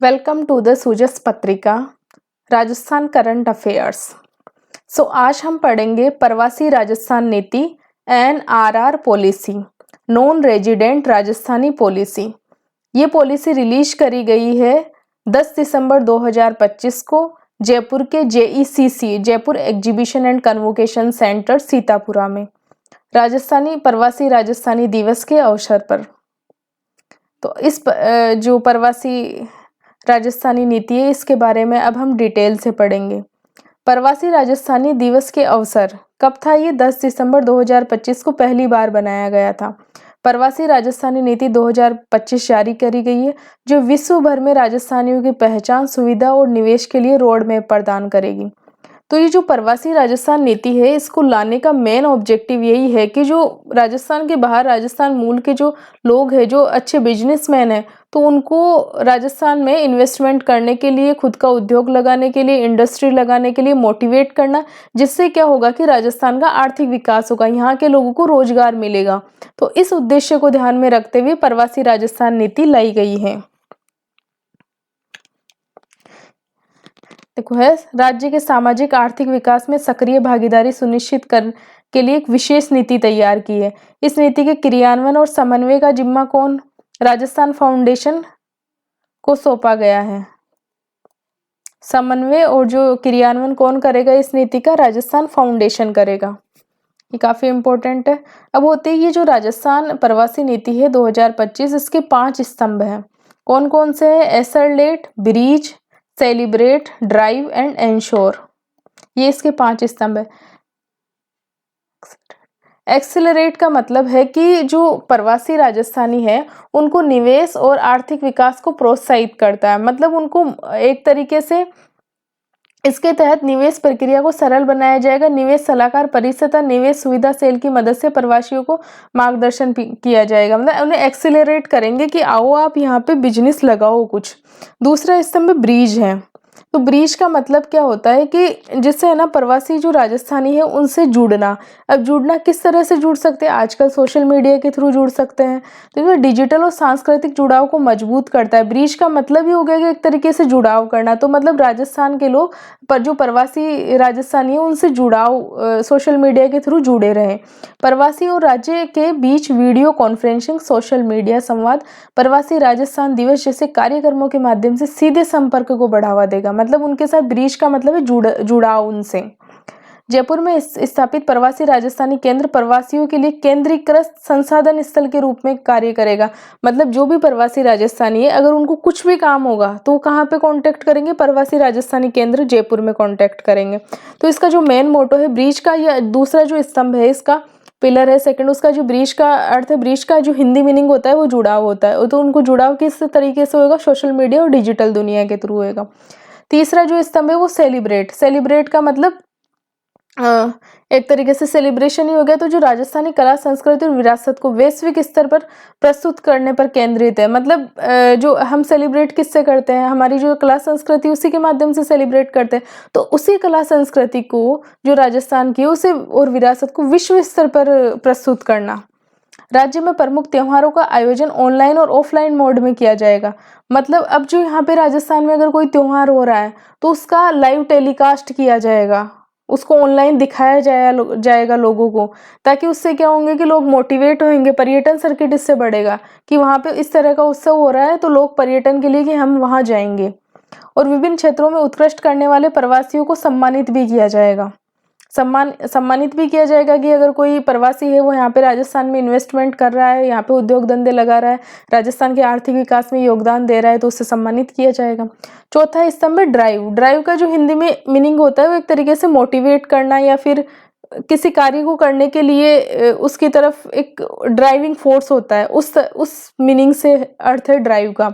Welcome to the सूजस पत्रिका Rajasthan current affairs. आज हम पढ़ेंगे प्रवासी राजस्थान नीति NRR policy, non resident Rajasthani policy. ये पॉलिसी रिलीज करी गई है 10 दिसंबर 2025 को जयपुर के JECC Jaipur exhibition and convocation centre Sitapura में राजस्थानी प्रवासी राजस्थानी दिवस के अवसर पर। तो इस जो प्रवासी राजस्थानी नीति है इसके बारे में अब हम डिटेल से पढ़ेंगे। प्रवासी राजस्थानी दिवस के अवसर कब था? ये 10 दिसंबर 2025 को पहली बार बनाया गया था। प्रवासी राजस्थानी नीति 2025 जारी करी गई है जो विश्व भर में राजस्थानियों की पहचान, सुविधा और निवेश के लिए रोड मैप प्रदान करेगी। तो ये जो प्रवासी राजस्थान नीति है इसको लाने का मेन ऑब्जेक्टिव यही है कि जो राजस्थान के बाहर राजस्थान मूल के जो लोग हैं, जो अच्छे बिजनेसमैन हैं, तो उनको राजस्थान में इन्वेस्टमेंट करने के लिए, खुद का उद्योग लगाने के लिए, इंडस्ट्री लगाने के लिए मोटिवेट करना, जिससे क्या होगा कि राजस्थान का आर्थिक विकास होगा, यहाँ के लोगों को रोजगार मिलेगा। तो इस उद्देश्य को ध्यान में रखते हुए प्रवासी राजस्थान नीति लाई गई है। देखो है, राज्य के सामाजिक आर्थिक विकास में सक्रिय भागीदारी सुनिश्चित करने के लिए एक विशेष नीति तैयार की है। इस नीति के क्रियान्वयन और समन्वय का जिम्मा कौन? राजस्थान फाउंडेशन को सौंपा गया है। समन्वय और जो क्रियान्वयन कौन करेगा इस नीति का? राजस्थान फाउंडेशन करेगा। ये काफी इंपॉर्टेंट है। अब होती है ये जो राजस्थान प्रवासी नीति है 2025, इसके 5 स्तंभ हैं। कौन कौन से है? Accelerate, breeze, celebrate, drive and ensure, ये इसके 5 स्तंभ है। एक्सेलरेट का मतलब है कि जो प्रवासी राजस्थानी है उनको निवेश और आर्थिक विकास को प्रोत्साहित करता है, मतलब उनको एक तरीके से इसके तहत निवेश प्रक्रिया को सरल बनाया जाएगा। निवेश सलाहकार परिषद और निवेश सुविधा सेल की मदद से प्रवासियों को मार्गदर्शन किया जाएगा, मतलब उन्हें एक्सीलरेट करेंगे कि आओ आप यहाँ पे बिजनेस लगाओ कुछ। दूसरा स्तंभ ब्रीज है। तो ब्रीज का मतलब क्या होता है कि जिससे है ना प्रवासी जो राजस्थानी है उनसे जुड़ना। अब जुड़ना किस तरह से जुड़ सकते हैं? आजकल सोशल मीडिया के थ्रू जुड़ सकते हैं, तो इसमें डिजिटल और सांस्कृतिक जुड़ाव को मजबूत करता है। ब्रीज का मतलब ही हो गया कि एक तरीके से जुड़ाव करना, तो मतलब राजस्थान के लोग पर जो प्रवासी राजस्थानी है उनसे जुड़ाव सोशल मीडिया के थ्रू जुड़े रहे। प्रवासी और राज्य के बीच वीडियो कॉन्फ्रेंसिंग, सोशल मीडिया संवाद प्रवासी राजस्थान दिवस जैसे कार्यक्रमों के माध्यम से सीधे संपर्क को बढ़ावा देगा, मतलब उनके साथ ब्रीज का मतलब है जुड़ाव उनसे। जयपुर में स्थापित प्रवासी राजस्थानी केंद्र प्रवासियों के लिए केंद्रीकृत संसाधन स्थल के रूप में कार्य करेगा, मतलब जो भी प्रवासी राजस्थानी है अगर उनको कुछ भी काम होगा तो वो कहाँ पे कांटेक्ट करेंगे? प्रवासी राजस्थानी केंद्र जयपुर में कांटेक्ट करेंगे। तो इसका जो मेन मोटो है ब्रीज का, या दूसरा जो स्तंभ है इसका पिलर है सेकंड, उसका जो ब्रीज का अर्थ है, ब्रीज का जो हिंदी मीनिंग होता है वो जुड़ाव होता है। तो उनको जुड़ाव किस तरीके से होगा? सोशल मीडिया और डिजिटल दुनिया के थ्रू होगा। तीसरा जो स्तंभ है वो सेलिब्रेट। सेलिब्रेट का मतलब एक तरीके से सेलिब्रेशन ही हो गया। तो जो राजस्थानी कला, संस्कृति और विरासत को वैश्विक स्तर पर प्रस्तुत करने पर केंद्रित है, मतलब जो हम सेलिब्रेट किससे करते हैं? हमारी जो कला संस्कृति उसी के माध्यम से सेलिब्रेट करते हैं। तो उसी कला संस्कृति को जो राजस्थान की उसे और विरासत को विश्व स्तर पर प्रस्तुत करना। राज्य में प्रमुख त्योहारों का आयोजन ऑनलाइन और ऑफलाइन मोड में किया जाएगा, मतलब अब जो यहाँ पे राजस्थान में अगर कोई त्योहार हो रहा है तो उसका लाइव टेलीकास्ट किया जाएगा, उसको ऑनलाइन दिखाया जाएगा लोगों को, ताकि उससे क्या होंगे कि लोग मोटिवेट होंगे, पर्यटन सर्किट इससे बढ़ेगा कि वहाँ पे इस तरह का उत्सव हो रहा है तो लोग पर्यटन के लिए कि हम वहाँ जाएंगे। और विभिन्न क्षेत्रों में उत्कृष्ट करने वाले प्रवासियों को सम्मानित भी किया जाएगा। सम्मानित भी किया जाएगा कि अगर कोई प्रवासी है वो यहाँ पे राजस्थान में इन्वेस्टमेंट कर रहा है, यहाँ पे उद्योग धंधे लगा रहा है, राजस्थान के आर्थिक विकास में योगदान दे रहा है, तो उससे सम्मानित किया जाएगा। चौथा स्तंभ है ड्राइव। ड्राइव का जो हिंदी में मीनिंग होता है वो एक तरीके से मोटिवेट करना, या फिर किसी कार्य को करने के लिए उसकी तरफ एक ड्राइविंग फोर्स होता है, उस मीनिंग से अर्थ है ड्राइव का।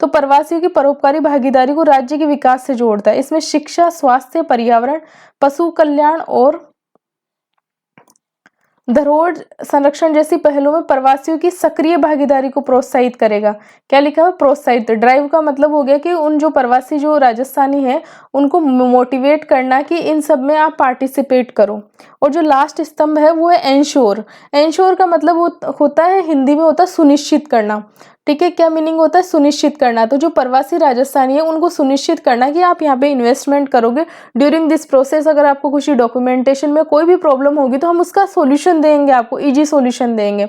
तो प्रवासियों की परोपकारी भागीदारी को राज्य के विकास से जोड़ता है। इसमें शिक्षा, स्वास्थ्य, पर्यावरण, पशु कल्याण और धरोहर संरक्षण जैसी पहलों में प्रवासियों की सक्रिय भागीदारी को प्रोत्साहित करेगा। क्या लिखा है? प्रोत्साहित। ड्राइव का मतलब हो गया कि उन जो प्रवासी जो राजस्थानी है उनको मोटिवेट करना कि इन सब में आप पार्टिसिपेट करो। और जो लास्ट स्तंभ है वो है एंश्योर। एंश्योर का मतलब होता है, हिंदी में होता है सुनिश्चित करना। ठीक है, क्या मीनिंग होता है? सुनिश्चित करना। तो जो प्रवासी राजस्थानी है उनको सुनिश्चित करना कि आप यहाँ पे इन्वेस्टमेंट करोगे। ड्यूरिंग दिस प्रोसेस अगर आपको कुछ डॉक्यूमेंटेशन में कोई भी प्रॉब्लम होगी तो हम उसका सॉल्यूशन देंगे, आपको इजी सॉल्यूशन देंगे।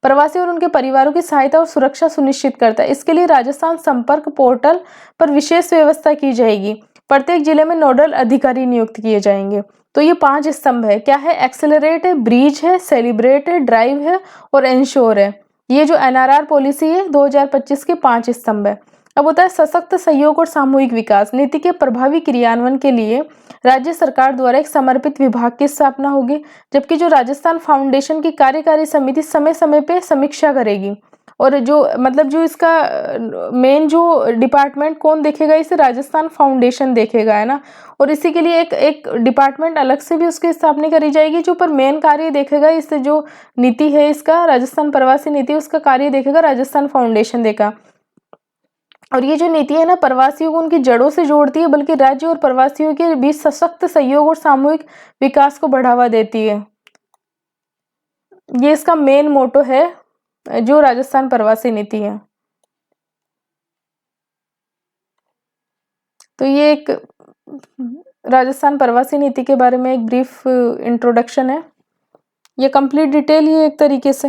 प्रवासी और उनके परिवारों की सहायता और सुरक्षा सुनिश्चित करता है। इसके लिए राजस्थान संपर्क पोर्टल पर विशेष व्यवस्था की जाएगी। प्रत्येक जिले में नोडल अधिकारी नियुक्त किए जाएंगे। तो ये 5 स्तंभ है। क्या है? एक्सेलरेट है, ब्रीज है, सेलिब्रेट है, ड्राइव है और एंश्योर है। ये जो एनआरआर पॉलिसी है 2025 के 5 स्तंभ है। अब होता है सशक्त सहयोग और सामूहिक विकास। नीति के प्रभावी क्रियान्वयन के लिए राज्य सरकार द्वारा एक समर्पित विभाग की स्थापना होगी, जबकि जो राजस्थान फाउंडेशन की कार्यकारी समिति समय समय पे समीक्षा करेगी। और जो मतलब जो इसका मेन जो डिपार्टमेंट कौन देखेगा, इसे राजस्थान फाउंडेशन देखेगा, है ना। और इसी के लिए एक डिपार्टमेंट अलग से भी उसकी स्थापना करी जाएगी जो पर मेन कार्य देखेगा। इससे जो नीति है इसका राजस्थान प्रवासी नीति, उसका कार्य देखेगा राजस्थान फाउंडेशन देगा। और ये जो नीति है ना, प्रवासियों को उनकी जड़ों से जोड़ती है, बल्कि राज्य और प्रवासियों के बीच सशक्त सहयोग और सामूहिक विकास को बढ़ावा देती है। ये इसका मेन मोटो है जो राजस्थान प्रवासी नीति है। तो ये एक राजस्थान प्रवासी नीति के बारे में एक ब्रीफ इंट्रोडक्शन है। ये कंप्लीट डिटेल ही एक तरीके से